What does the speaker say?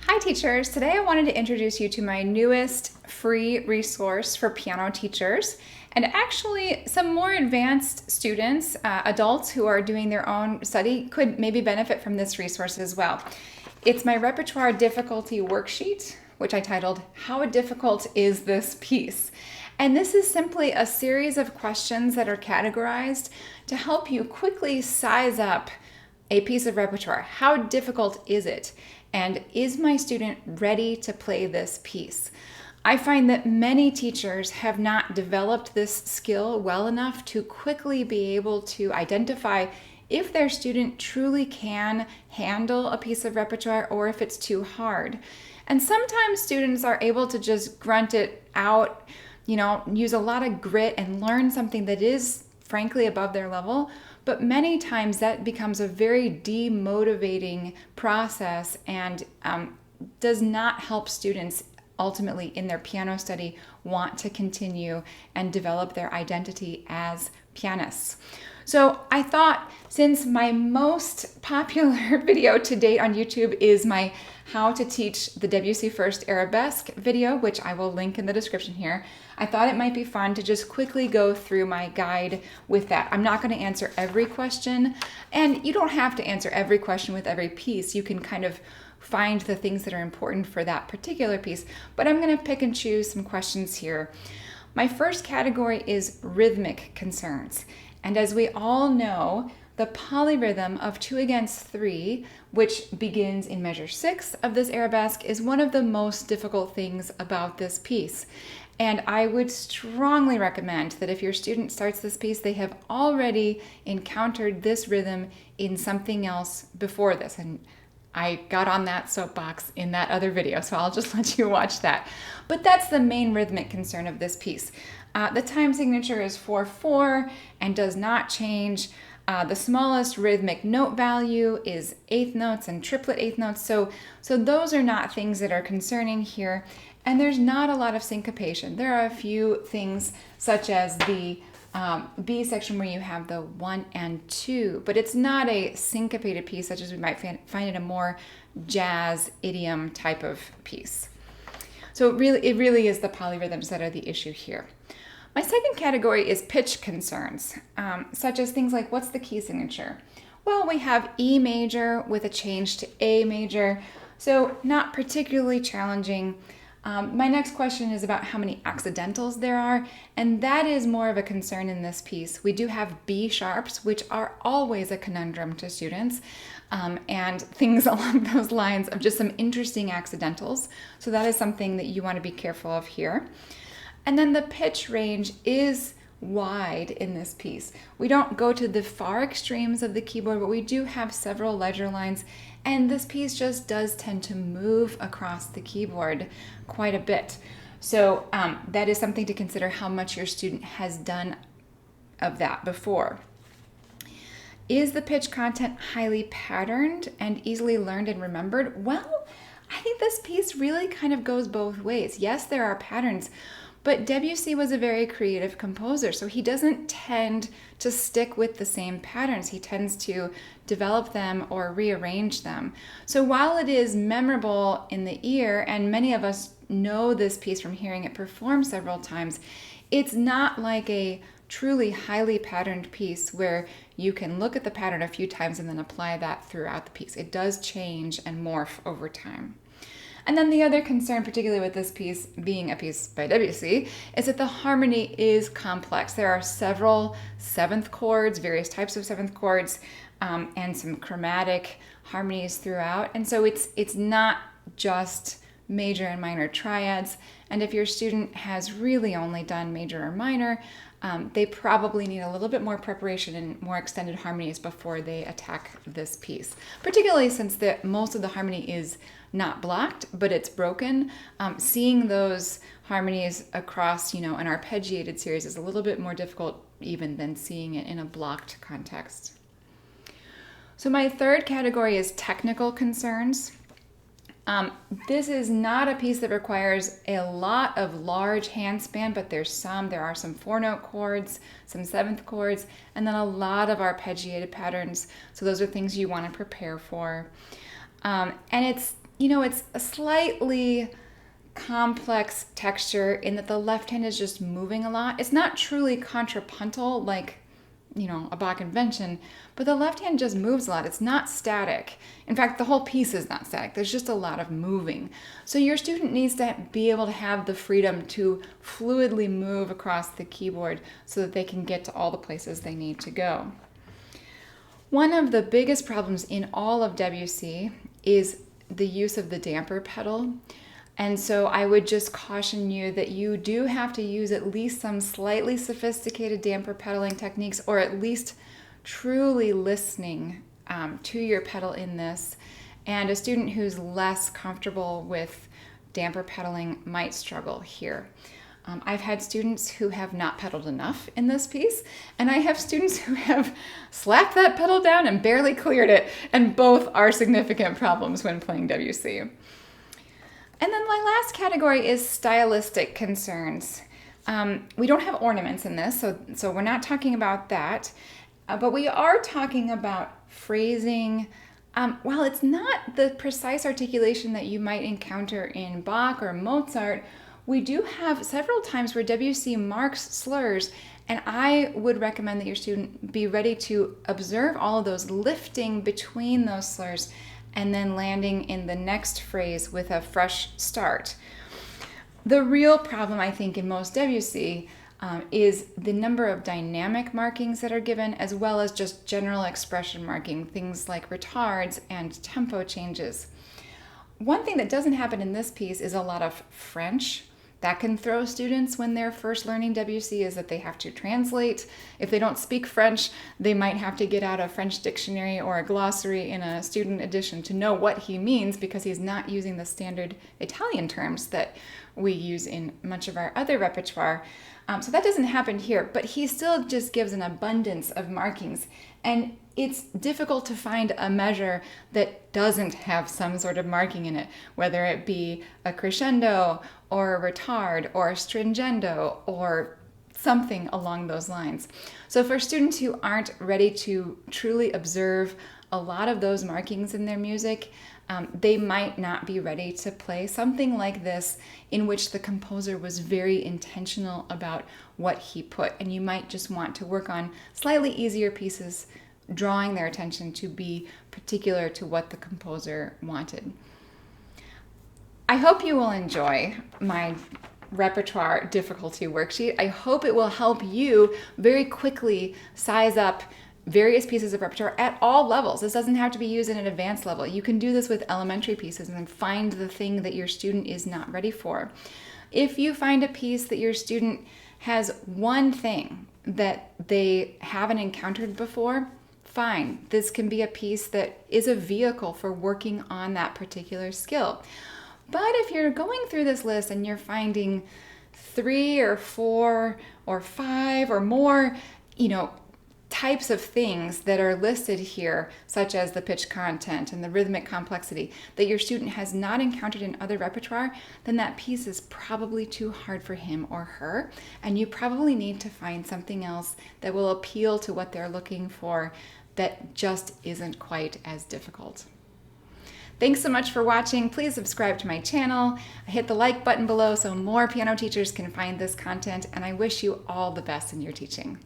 Hi teachers, today I wanted to introduce you to my newest free resource for piano teachers and actually some more advanced students, adults who are doing their own study could maybe benefit from this resource as well. It's my repertoire difficulty worksheet, which I titled, How Difficult Is This Piece? And this is simply a series of questions that are categorized to help you quickly size up a piece of repertoire. How difficult is it? And is my student ready to play this piece? I find that many teachers have not developed this skill well enough to quickly be able to identify if their student truly can handle a piece of repertoire or if it's too hard. And sometimes students are able to just grunt it out, use a lot of grit and learn something that is frankly above their level. But many times that becomes a very demotivating process and does not help students ultimately in their piano study want to continue and develop their identity as pianists. So I thought, since my most popular video to date on YouTube is my How to Teach the Debussy First Arabesque video, which I will link in the description here, I thought it might be fun to just quickly go through my guide with that. I'm not going to answer every question, and you don't have to answer every question with every piece. You can kind of find the things that are important for that particular piece, but I'm going to pick and choose some questions here. My first category is rhythmic concerns. And as we all know, the polyrhythm of 2 against 3, which begins in measure 6 of this arabesque, is one of the most difficult things about this piece. And I would strongly recommend that if your student starts this piece, they have already encountered this rhythm in something else before this. And I got on that soapbox in that other video, so I'll just let you watch that. But that's the main rhythmic concern of this piece. The time signature is 4/4 and does not change. The smallest rhythmic note value is eighth notes and triplet eighth notes. So those are not things that are concerning here. And there's not a lot of syncopation. There are a few things such as the B section where you have the 1 and 2, but it's not a syncopated piece such as we might find in a more jazz idiom type of piece. So it really is the polyrhythms that are the issue here. My second category is pitch concerns, such as things like, what's the key signature? Well, we have E major with a change to A major, so not particularly challenging. My next question is about how many accidentals there are, and that is more of a concern in this piece. We do have B sharps, which are always a conundrum to students, and things along those lines of just some interesting accidentals. So that is something that you want to be careful of here. And then the pitch range is wide in this piece. We don't go to the far extremes of the keyboard, but we do have several ledger lines, and this piece just does tend to move across the keyboard quite a bit. So that is something to consider, how much your student has done of that before. Is the pitch content highly patterned and easily learned and remembered? Well, I think this piece really kind of goes both ways. Yes, there are patterns, but Debussy was a very creative composer, so he doesn't tend to stick with the same patterns. He tends to develop them or rearrange them. So while it is memorable in the ear, and many of us know this piece from hearing it performed several times, it's not like a truly highly patterned piece where you can look at the pattern a few times and then apply that throughout the piece. It does change and morph over time. And then the other concern, particularly with this piece being a piece by Debussy, is that the harmony is complex. There are several seventh chords, various types of seventh chords, and some chromatic harmonies throughout. And so it's not just major and minor triads. And if your student has really only done major or minor, they probably need a little bit more preparation and more extended harmonies before they attack this piece, particularly since most of the harmony is not blocked, but it's broken. Seeing those harmonies across, an arpeggiated series is a little bit more difficult even than seeing it in a blocked context. So my third category is technical concerns. This is not a piece that requires a lot of large hand span, but there are some 4-note chords, some 7th chords, and then a lot of arpeggiated patterns. So those are things you want to prepare for. And it's a slightly complex texture in that the left hand is just moving a lot. It's not truly contrapuntal like, a Bach invention, but the left hand just moves a lot. It's not static. In fact, the whole piece is not static. There's just a lot of moving. So your student needs to be able to have the freedom to fluidly move across the keyboard so that they can get to all the places they need to go. One of the biggest problems in all of WC is the use of the damper pedal. And so I would just caution you that you do have to use at least some slightly sophisticated damper pedaling techniques, or at least truly listening to your pedal in this. And a student who's less comfortable with damper pedaling might struggle here. I've had students who have not pedaled enough in this piece, and I have students who have slapped that pedal down and barely cleared it, and both are significant problems when playing WC. And then my last category is stylistic concerns. We don't have ornaments in this, so we're not talking about that, but we are talking about phrasing. While it's not the precise articulation that you might encounter in Bach or Mozart, we do have several times where WC marks slurs, and I would recommend that your student be ready to observe all of those lifting between those slurs and then landing in the next phrase with a fresh start. The real problem, I think, in most WC is the number of dynamic markings that are given, as well as just general expression marking, things like retards and tempo changes. One thing that doesn't happen in this piece is a lot of French. That can throw students when they're first learning WC, is that they have to translate. If they don't speak French, they might have to get out a French dictionary or a glossary in a student edition to know what he means, because he's not using the standard Italian terms that we use in much of our other repertoire. So that doesn't happen here, but he still just gives an abundance of markings. And it's difficult to find a measure that doesn't have some sort of marking in it, whether it be a crescendo or a retard or a stringendo or something along those lines. So for students who aren't ready to truly observe a lot of those markings in their music, they might not be ready to play something like this, in which the composer was very intentional about what he put. And you might just want to work on slightly easier pieces, drawing their attention to be particular to what the composer wanted. I hope you will enjoy my repertoire difficulty worksheet. I hope it will help you very quickly size up various pieces of repertoire at all levels. This doesn't have to be used at an advanced level. You can do this with elementary pieces and find the thing that your student is not ready for. If you find a piece that your student has one thing that they haven't encountered before, fine. This can be a piece that is a vehicle for working on that particular skill. But if you're going through this list and you're finding 3 or 4 or 5 or more, types of things that are listed here, such as the pitch content and the rhythmic complexity, that your student has not encountered in other repertoire, then that piece is probably too hard for him or her, and you probably need to find something else that will appeal to what they're looking for that just isn't quite as difficult. Thanks so much for watching. Please subscribe to my channel. Hit the like button below so more piano teachers can find this content, and I wish you all the best in your teaching.